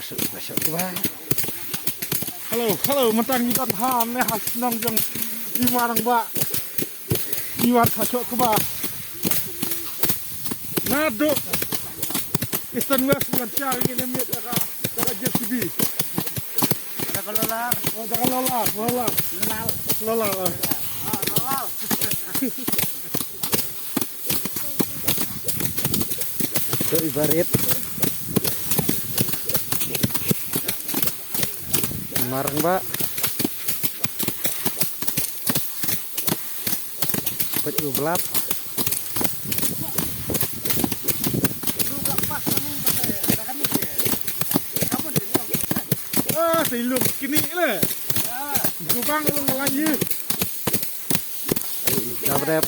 masuk ke bawah. Halo, mentang ikan ham nih has nang jeng imarang ba. Iwar masuk ke bawah. Ngaduk. Istan wes ngerca ini mit agak JCB. Ada kelola. Oh, jangan lolar. Lolar. Itu ibarat marang ba pet ublap silung kini le. Lubang lu ngelanya. Dapat